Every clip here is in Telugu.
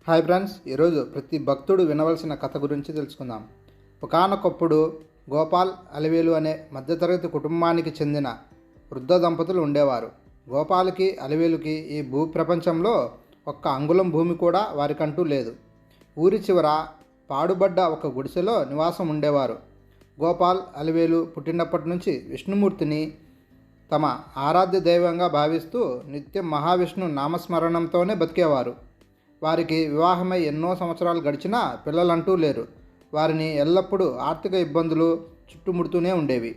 హాయ్ ఫ్రెండ్స్, ఈరోజు ప్రతి భక్తుడు వినవలసిన కథ గురించి తెలుసుకుందాం. ఒకానొకప్పుడు గోపాల్, అలివేలు అనే మధ్యతరగతి కుటుంబానికి చెందిన వృద్ధ దంపతులు ఉండేవారు. గోపాల్కి, అలివేలుకి ఈ భూ ప్రపంచంలో ఒక్క అంగుళం భూమి కూడా వారికంటూ లేదు. ఊరి చివర పాడుబడ్డ ఒక గుడిసెలో నివాసం ఉండేవారు. గోపాల్, అలివేలు పుట్టినప్పటి నుంచి విష్ణుమూర్తిని తమ ఆరాధ్య దైవంగా భావిస్తూ నిత్యం మహావిష్ణు నామస్మరణంతోనే బతికేవారు. వారికి వివాహమై ఎన్నో సంవత్సరాలు గడిచినా పిల్లలంటూ లేరు. వారిని ఎల్లప్పుడూ ఆర్థిక ఇబ్బందులు చుట్టుముడుతూనే ఉండేవి.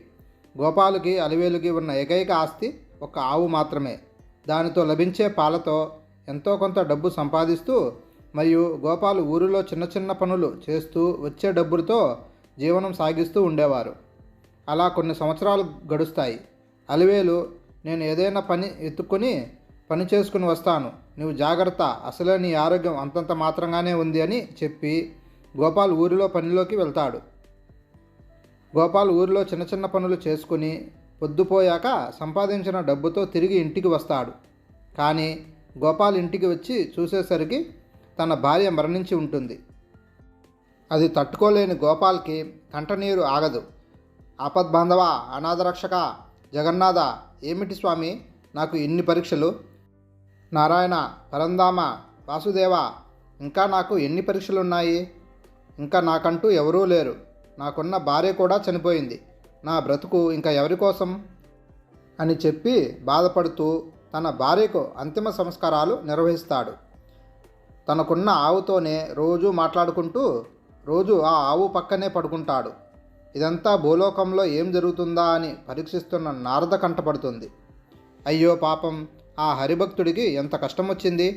గోపాలుకి, అలివేలుకి ఉన్న ఏకైక ఆస్తి ఒక ఆవు మాత్రమే. దానితో లభించే పాలతో ఎంతో కొంత డబ్బు సంపాదిస్తూ మరియు గోపాలు ఊరిలో చిన్న చిన్న పనులు చేస్తూ వచ్చే డబ్బులతో జీవనం సాగిస్తూ ఉండేవారు. అలా కొన్ని సంవత్సరాలు గడుస్తాయి. అలివేలు, నేను ఏదైనా పని ఎత్తుకొని పని చేసుకుని వస్తాను, నువ్వు జాగ్రత్త, అసలే నీ ఆరోగ్యం అంతంత మాత్రంగానే ఉంది అని చెప్పి గోపాల్ ఊరిలో పనిలోకి వెళ్తాడు. గోపాల్ ఊరిలో చిన్న చిన్న పనులు చేసుకుని పొద్దుపోయాక సంపాదించిన డబ్బుతో తిరిగి ఇంటికి వస్తాడు. కానీ గోపాల్ ఇంటికి వచ్చి చూసేసరికి తన భార్య మరణించి ఉంటుంది. అది తట్టుకోలేని గోపాల్కి కంటనీరు ఆగదు. ఆపద్బాంధవ, అనాథరక్షక, జగన్నాథ, ఏమిటి స్వామి నాకు ఇన్ని పరీక్షలు? నారాయణ, పరంధామ, వాసుదేవ, ఇంకా నాకు ఎన్ని పరీక్షలున్నాయి? ఇంకా నాకంటూ ఎవరూ లేరు. నాకున్న భార్య కూడా చనిపోయింది. నా బ్రతుకు ఇంకా ఎవరి కోసం అని చెప్పి బాధపడుతూ తన భార్యకు అంతిమ సంస్కారాలు నిర్వహిస్తాడు. తనకున్న ఆవుతోనే రోజూ మాట్లాడుకుంటూ రోజు ఆ ఆవు పక్కనే పడుకుంటాడు. ఇదంతా భూలోకంలో ఏం జరుగుతుందా అని పరీక్షిస్తున్న నారద కంటపడుతుంది. అయ్యో పాపం, ఆ హరిభక్తుడికి ఎంత కష్టం వచ్చింది.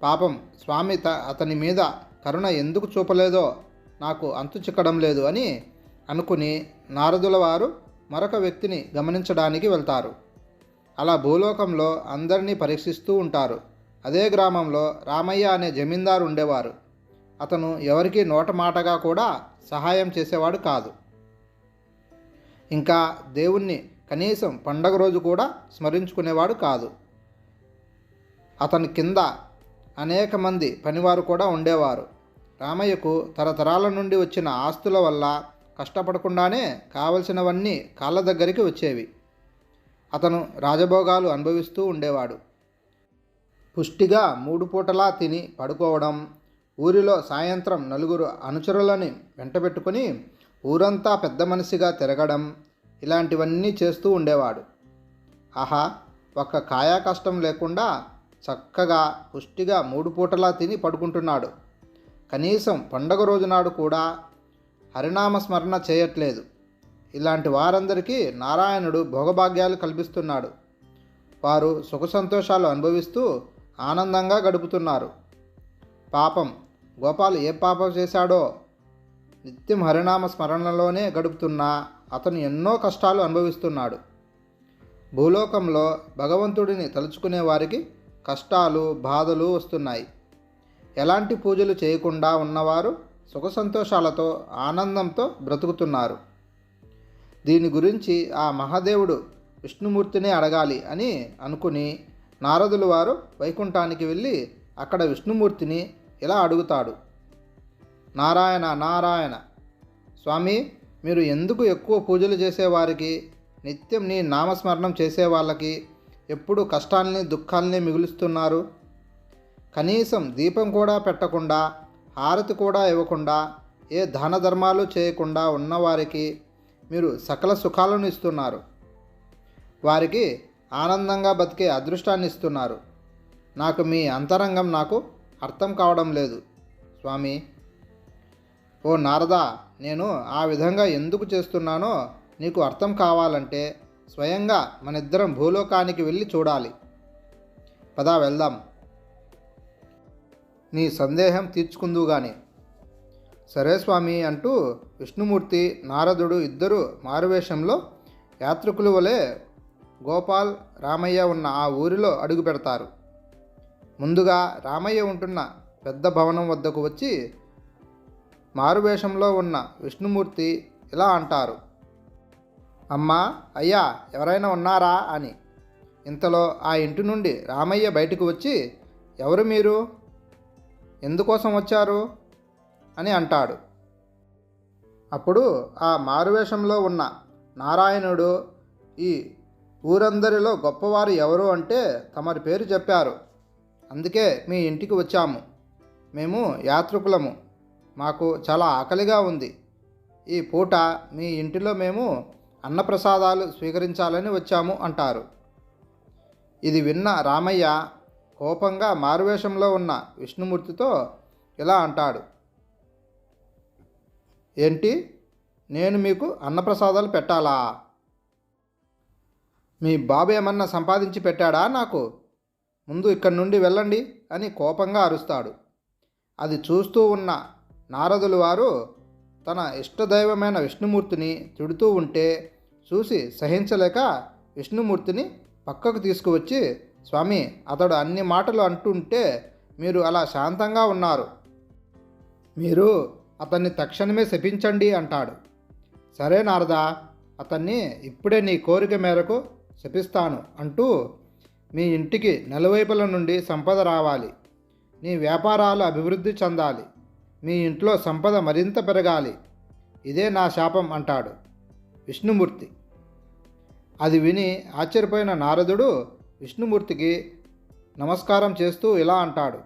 పాపం, స్వామి అతని మీద కరుణ ఎందుకు చూపలేదో నాకు అంతు చిక్కడం లేదు అని అనుకుని నారదుల వారు మరొక వ్యక్తిని గమనించడానికి వెళ్తారు. అలా భూలోకంలో అందరినీ పరీక్షిస్తూ ఉంటారు. అదే గ్రామంలో రామయ్య అనే జమీందారు ఉండేవారు. అతను ఎవరికీ నోటమాటగా కూడా సహాయం చేసేవాడు కాదు. ఇంకా దేవుణ్ణి కనీసం పండగ రోజు కూడా స్మరించుకునేవాడు కాదు. అతని కింద అనేక మంది పనివారు కూడా ఉండేవారు. రామయ్యకు తరతరాల నుండి వచ్చిన ఆస్తుల వల్ల కష్టపడకుండానే కావలసినవన్నీ కాళ్ళ దగ్గరికి వచ్చేవి. అతను రాజభోగాలు అనుభవిస్తూ ఉండేవాడు. పుష్టిగా 3 పూటలా తిని పడుకోవడం, ఊరిలో సాయంత్రం నలుగురు అనుచరులని వెంటబెట్టుకుని ఊరంతా పెద్ద మనిషిగా తిరగడం, ఇలాంటివన్నీ చేస్తూ ఉండేవాడు. ఆహా, ఒక్క కాయా కష్టం లేకుండా చక్కగా పుష్టిగా 3 పూటలా తిని పడుకుంటున్నాడు. కనీసం పండగ రోజునాడు కూడా హరినామ స్మరణ చేయట్లేదు. ఇలాంటి వారందరికీ నారాయణుడు భోగభాగ్యాలు కల్పిస్తున్నాడు. వారు సుఖ సంతోషాలు అనుభవిస్తూ ఆనందంగా గడుపుతున్నారు. పాపం, గోపాల్ ఏ పాపం చేశాడో? నిత్యం హరినామ స్మరణలోనే గడుపుతున్నా అతను ఎన్నో కష్టాలు అనుభవిస్తున్నాడు. భూలోకంలో భగవంతుడిని తలుచుకునే వారికి కష్టాలు, బాధలు వస్తున్నాయి. ఎలాంటి పూజలు చేయకుండా ఉన్నవారు సుఖ సంతోషాలతో ఆనందంతో బ్రతుకుతున్నారు. దీని గురించి ఆ మహాదేవుడు విష్ణుమూర్తిని అడగాలి అని అనుకుని నారదులు వారు వైకుంఠానికి వెళ్ళి అక్కడ విష్ణుమూర్తిని ఇలా అడుగుతాడు. నారాయణ, నారాయణ, స్వామి, మీరు ఎందుకు ఎక్కువ పూజలు చేసేవారికి, నిత్యం నీ నామస్మరణం చేసే వాళ్ళకి ఎప్పుడు కష్టాల్ని, దుఃఖాల్ని మిగులుస్తున్నారు? కనీసం దీపం కూడా పెట్టకుండా, హారతి కూడా ఇవ్వకుండా, ఏ దాన ధర్మాలు చేయకుండా ఉన్నవారికి మీరు సకల సుఖాలను ఇస్తున్నారు. వారికి ఆనందంగా బతికే అదృష్టాన్ని ఇస్తున్నారు. నాకు మీ అంతరంగం నాకు అర్థం కావడం లేదు స్వామి. ఓ నారదా, నేను ఆ విధంగా ఎందుకు చేస్తున్నానో నీకు అర్థం కావాలంటే స్వయంగా మనిద్దరం భూలోకానికి వెళ్ళి చూడాలి. పదా వెళ్దాం, నీ సందేహం తీర్చుకుందువు గాని. సరే స్వామి అంటూ విష్ణుమూర్తి, నారదుడు ఇద్దరు మారువేషంలో యాత్రికుల వలె గోపాల్, రామయ్య ఉన్న ఆ ఊరిలో అడుగు పెడతారు. ముందుగా రామయ్య ఉంటున్న పెద్ద భవనం వద్దకు వచ్చి మారువేషంలో ఉన్న విష్ణుమూర్తి ఇలా అంటారు. అమ్మా, అయ్యా, ఎవరైనా ఉన్నారా అని. ఇంతలో ఆ ఇంటి నుండి రామయ్య బయటకు వచ్చి, ఎవరు మీరు? ఎందుకోసం వచ్చారు అని అంటాడు. అప్పుడు ఆ మారువేషంలో ఉన్న నారాయణుడు, ఈ ఊరందరిలో గొప్పవారు ఎవరు అంటే తమరి పేరు చెప్పారు, అందుకే మీ ఇంటికి వచ్చాము. మేము యాత్రికులము, మాకు చాలా ఆకలిగా ఉంది. ఈ పూట మీ ఇంటిలో మేము అన్నప్రసాదాలు స్వీకరించాలని వచ్చాము అంటారు. ఇది విన్న రామయ్య కోపంగా మారువేషంలో ఉన్న విష్ణుమూర్తితో ఇలా అంటాడు, ఏంటి, నేను మీకు అన్నప్రసాదాలు పెట్టాలా? మీ బాబు ఏమన్నా సంపాదించి పెట్టాడా నాకు? ముందు ఇక్కడి నుండి వెళ్ళండి అని కోపంగా అరుస్తాడు. అది చూస్తూ ఉన్న నారదులు వారు తన ఇష్టదైవమైన విష్ణుమూర్తిని తిడుతూ ఉంటే చూసి సహించలేక విష్ణుమూర్తిని పక్కకు తీసుకువచ్చి, స్వామి, అతడు అన్ని మాటలు అంటుంటే మీరు అలా శాంతంగా ఉన్నారు, మీరు అతన్ని తక్షణమే శపించండి అంటాడు. సరే నారదా, అతన్ని ఇప్పుడే నీ కోరిక మేరకు శపిస్తాను అంటూ, మీ ఇంటికి నలువైపుల నుండి సంపద రావాలి, నీ వ్యాపారాలు అభివృద్ధి చెందాలి, మీ ఇంట్లో సంపద మరింత పెరగాలి, ఇదే నా శాపం అంటాడు విష్ణుమూర్తి. అది విని ఆశ్చర్యపోయిన నారదుడు విష్ణుమూర్తికి నమస్కారం చేస్తూ ఇలా అంటాడు,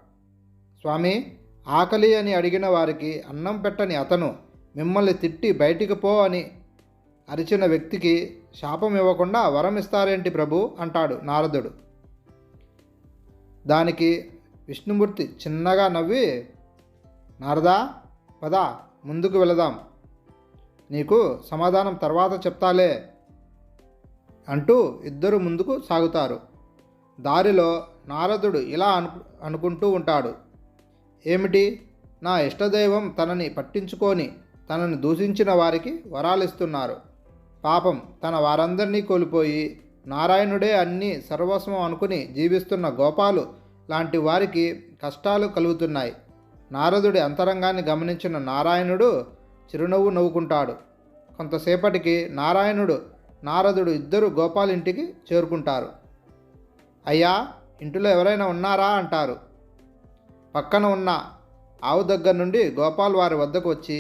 స్వామి, ఆకలి అని అడిగిన వారికి అన్నం పెట్టని అతను మిమ్మల్ని తిట్టి బయటికి పో అని అరిచిన వ్యక్తికి శాపం ఇవ్వకుండా వరం ఇస్తారేంటి ప్రభు అంటాడు నారదుడు. దానికి విష్ణుమూర్తి చిన్నగా నవ్వి, నారదా, పద ముందుకు వెళదాం, నీకు సమాధానం తర్వాత చెప్తాలే అంటూ ఇద్దరు ముందుకు సాగుతారు. దారిలో నారదుడు ఇలా అనుకుంటూ ఉంటాడు, ఏమిటి, నా ఇష్టదైవం తనని పట్టించుకొని తనని దూషించిన వారికి వరాలిస్తున్నారు. పాపం తన వారందరినీ కోల్పోయి నారాయణుడే అన్నీ సర్వస్వం అనుకుని జీవిస్తున్న గోపాలు లాంటి వారికి కష్టాలు కలుగుతున్నాయి. నారదుడి అంతరంగాన్ని గమనించిన నారాయణుడు చిరునవ్వు నవ్వుకుంటాడు. కొంతసేపటికి నారదుడు ఇద్దరు గోపాల్ ఇంటికి చేరుకుంటారు. అయ్యా, ఇంటిలో ఎవరైనా ఉన్నారా అంటారు. పక్కన ఉన్న ఆవు దగ్గర నుండి గోపాల్ వారి వద్దకు వచ్చి,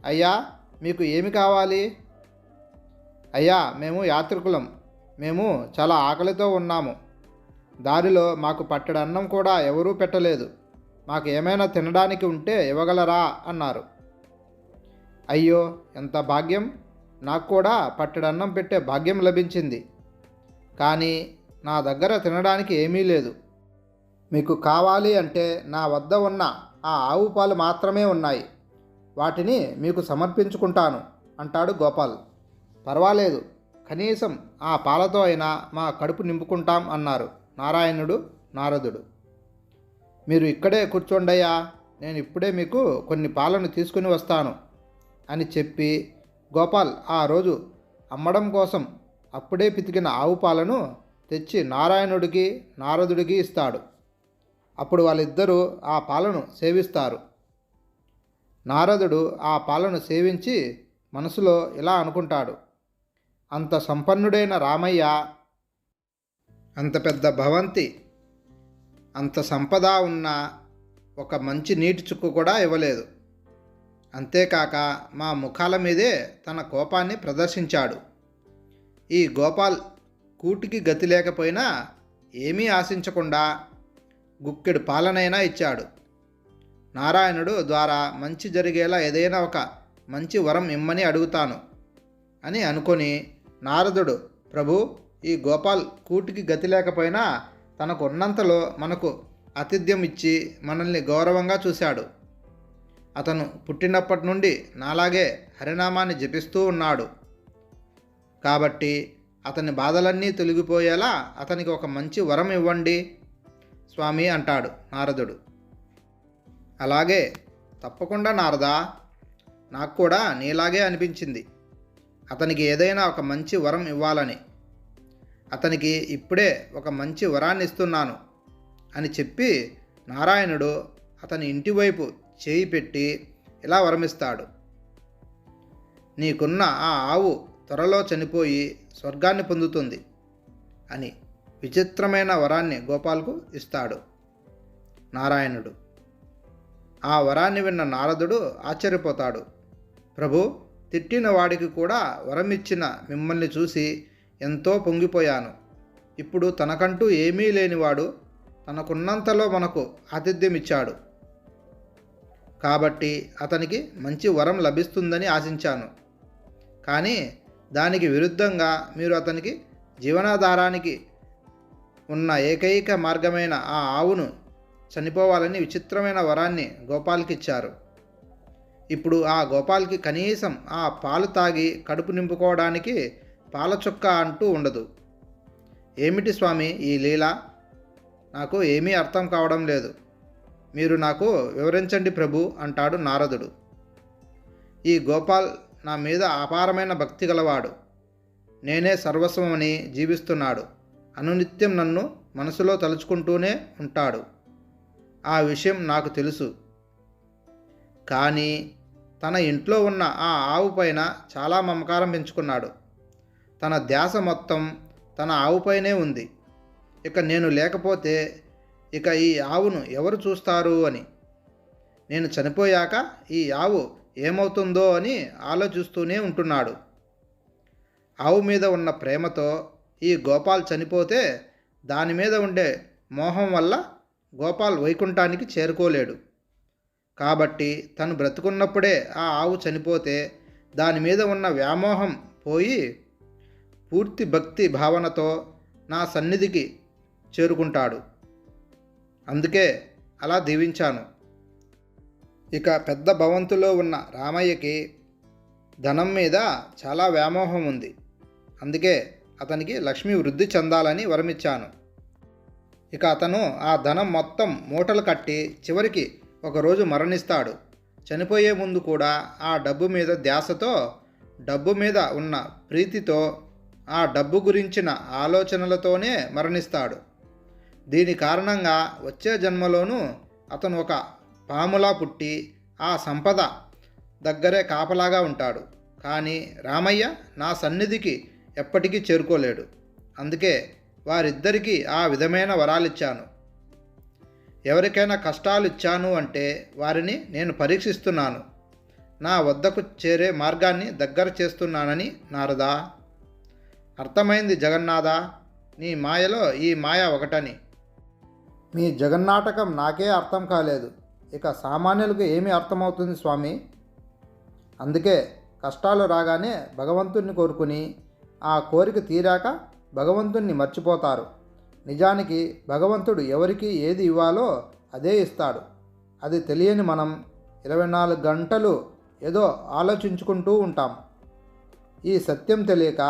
అయ్యా, మీకు ఏమి కావాలి? అయ్యా, మేము యాత్రికులం, మేము చాలా ఆకలితో ఉన్నాము, దారిలో మాకు పట్టెడు అన్నం కూడా ఎవరూ పెట్టలేదు, మాకు ఏమైనా తినడానికి ఉంటే ఇవ్వగలరా అన్నారు. అయ్యో, ఎంత భాగ్యం, నాకు కూడా పట్టెడన్నం పెట్టే భాగ్యం లభించింది, కానీ నా దగ్గర తినడానికి ఏమీ లేదు. మీకు కావాలి అంటే నా వద్ద ఉన్న ఆ ఆవు పాలు మాత్రమే ఉన్నాయి, వాటిని మీకు సమర్పించుకుంటాను అంటాడు గోపాల్. పర్వాలేదు, కనీసం ఆ పాలతో అయినా మా కడుపు నింపుకుంటాం అన్నారు నారదుడు. మీరు ఇక్కడే కూర్చోండయ్యా, నేను ఇప్పుడే మీకు కొన్ని పాలను తీసుకుని వస్తాను అని చెప్పి గోపాల్ ఆ రోజు అమ్మడం కోసం అప్పుడే పితికిన ఆవు పాలను తెచ్చి నారదుడికి ఇస్తాడు. అప్పుడు వాళ్ళిద్దరూ ఆ పాలను సేవిస్తారు. నారదుడు ఆ పాలను సేవించి మనసులో ఇలా అనుకుంటాడు, అంత సంపన్నుడైన రామయ్య అంత పెద్ద భవంతి, అంత సంపద ఉన్న ఒక మంచి నీటి చుక్కు కూడా ఇవ్వలేదు. అంతేకాక మా ముఖాల మీదే తన కోపాన్ని ప్రదర్శించాడు. ఈ గోపాల్ కూటికి గతి లేకపోయినా ఏమీ ఆశించకుండా గుక్కెడు పాలనైనా ఇచ్చాడు. నారాయణుడు ద్వారా మంచి జరిగేలా ఏదైనా ఒక మంచి వరం ఇమ్మని అడుగుతాను అని అనుకొని నారదుడు, ప్రభు, ఈ గోపాల్ కూటికి గతి లేకపోయినా తనకు ఉన్నంతలో మనకు ఆతిథ్యం ఇచ్చి మనల్ని గౌరవంగా చూశాడు. అతను పుట్టినప్పటి నుండి నాలాగే హరినామాన్ని జపిస్తూ ఉన్నాడు, కాబట్టి అతని బాధలన్నీ తొలగిపోయేలా అతనికి ఒక మంచి వరం ఇవ్వండి స్వామి అంటాడు నారదుడు. అలాగే, తప్పకుండా నారదా, నాకు కూడా నీలాగే అనిపించింది, అతనికి ఏదైనా ఒక మంచి వరం ఇవ్వాలని. అతనికి ఇప్పుడే ఒక మంచి వరాన్ని ఇస్తున్నాను అని చెప్పి నారాయణుడు అతని ఇంటివైపు చేయి పెట్టి ఇలా వరమిస్తాడు, నీకున్న ఆ ఆవు త్వరలో చనిపోయి స్వర్గాన్ని పొందుతుంది అని విచిత్రమైన వరాన్ని గోపాల్కు ఇస్తాడు నారాయణుడు. ఆ వరాన్ని విన్న నారదుడు ఆశ్చర్యపోతాడు. ప్రభు, తిట్టిన వాడికి కూడా వరం ఇచ్చిన మిమ్మల్ని చూసి ఎంతో పొంగిపోయాను. ఇప్పుడు తనకంటూ ఏమీ లేనివాడు తనకున్నంతలో మనకు ఆతిథ్యం ఇచ్చాడు కాబట్టి అతనికి మంచి వరం లభిస్తుందని ఆశించాను. కానీ దానికి విరుద్ధంగా మీరు అతనికి జీవనాధారానికి ఉన్న ఏకైక మార్గమైన ఆ ఆవును చనిపోవాలని విచిత్రమైన వరాన్ని గోపాల్కి ఇచ్చారు. ఇప్పుడు ఆ గోపాల్కి కనీసం ఆ పాలు తాగి కడుపు నింపుకోవడానికి పాల చుక్క అంటూ ఉండదు. ఏమిటి స్వామి ఈ లీల? నాకు ఏమీ అర్థం కావడం లేదు. మీరు నాకు వివరించండి ప్రభు అంటాడు నారదుడు. ఈ గోపాల్ నా మీద అపారమైన భక్తి గలవాడు. నేనే సర్వస్వమని జీవిస్తున్నాడు. అనునిత్యం నన్ను మనసులో తలుచుకుంటూనే ఉంటాడు. ఆ విషయం నాకు తెలుసు. కానీ తన ఇంట్లో ఉన్న ఆ ఆవు పైన చాలా మమకారం పెంచుకున్నాడు. తన ధ్యాస మొత్తం తన ఆవుపైనే ఉంది. ఇక నేను లేకపోతే ఇక ఈ ఆవును ఎవరు చూస్తారు అని. నేను చనిపోయాక ఈ ఆవు ఏమవుతుందో అని ఆలోచిస్తూనే ఉంటున్నాడు. ఆవు మీద ఉన్న ప్రేమతో ఈ గోపాల్ చనిపోతే దాని మీద ఉండే మోహం వల్ల గోపాల్ వైకుంఠానికి చేరుకోలేడు. కాబట్టి తను బ్రతుకున్నప్పుడే ఆ ఆవు చనిపోతే దాని మీద ఉన్న వ్యామోహం పోయి పూర్తి భక్తి భావనతో నా సన్నిధికి చేరుకుంటాడు. అందుకే అలా దీవించాను. ఇక పెద్ద భవంతులో ఉన్న రామయ్యకి ధనం మీద చాలా వ్యామోహం ఉంది. అందుకే అతనికి లక్ష్మి వృద్ధి చెందాలని వరమిచ్చాను. ఇక అతను ఆ ధనం మొత్తం మూటలు కట్టి చివరికి ఒకరోజు మరణిస్తాడు. చనిపోయే ముందు కూడా ఆ డబ్బు మీద ధ్యాసతో, డబ్బు మీద ఉన్న ప్రీతితో, ఆ డబ్బు గురించిన ఆలోచనలతోనే మరణిస్తాడు. దీని కారణంగా వచ్చే జన్మలోనూ అతను ఒక పాములా పుట్టి ఆ సంపద దగ్గరే కాపలాగా ఉంటాడు. కానీ రామయ్య నా సన్నిధికి ఎప్పటికీ చేరుకోలేడు. అందుకే వారిద్దరికీ ఆ విధమైన వరాలిచ్చాను. ఎవరికైనా కష్టాలు ఇచ్చాను అంటే వారిని నేను పరీక్షిస్తున్నాను. నా వద్దకు చేరే మార్గాన్ని దగ్గర చేస్తున్నానని నారదా. అర్థమైంది జగన్నాథ. నీ మాయలో ఈ మాయ ఒకటని. మీ జగన్నాటకం నాకే అర్థం కాలేదు. ఇక సామాన్యులకు ఏమి అర్థమవుతుంది స్వామి? అందుకే కష్టాలు రాగానే భగవంతుణ్ణి కోరుకుని ఆ కోరిక తీరాక భగవంతుణ్ణి మర్చిపోతారు. నిజానికి భగవంతుడు ఎవరికి ఏది ఇవ్వాలో అదే ఇస్తాడు. అది తెలియని మనం 24 గంటలు ఏదో ఆలోచించుకుంటూ ఉంటాం. ఈ సత్యం తెలియక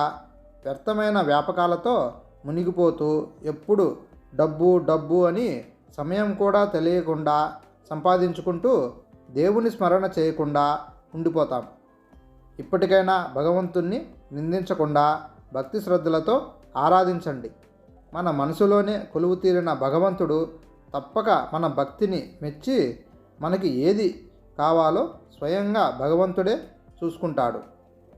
వ్యర్థమైన వ్యాపకాలతో మునిగిపోతూ ఎప్పుడు డబ్బు డబ్బు అని సమయం కూడా తెలియకుండా సంపాదించుకుంటూ దేవుని స్మరణ చేయకుండా ఉండిపోతాం. ఇప్పటికైనా భగవంతుణ్ణి నిందించకుండా భక్తి శ్రద్ధలతో ఆరాధించండి. మన మనసులోనే కొలువు తీరిన భగవంతుడు తప్పక మన భక్తిని మెచ్చి మనకి ఏది కావాలో స్వయంగా భగవంతుడే చూసుకుంటాడు.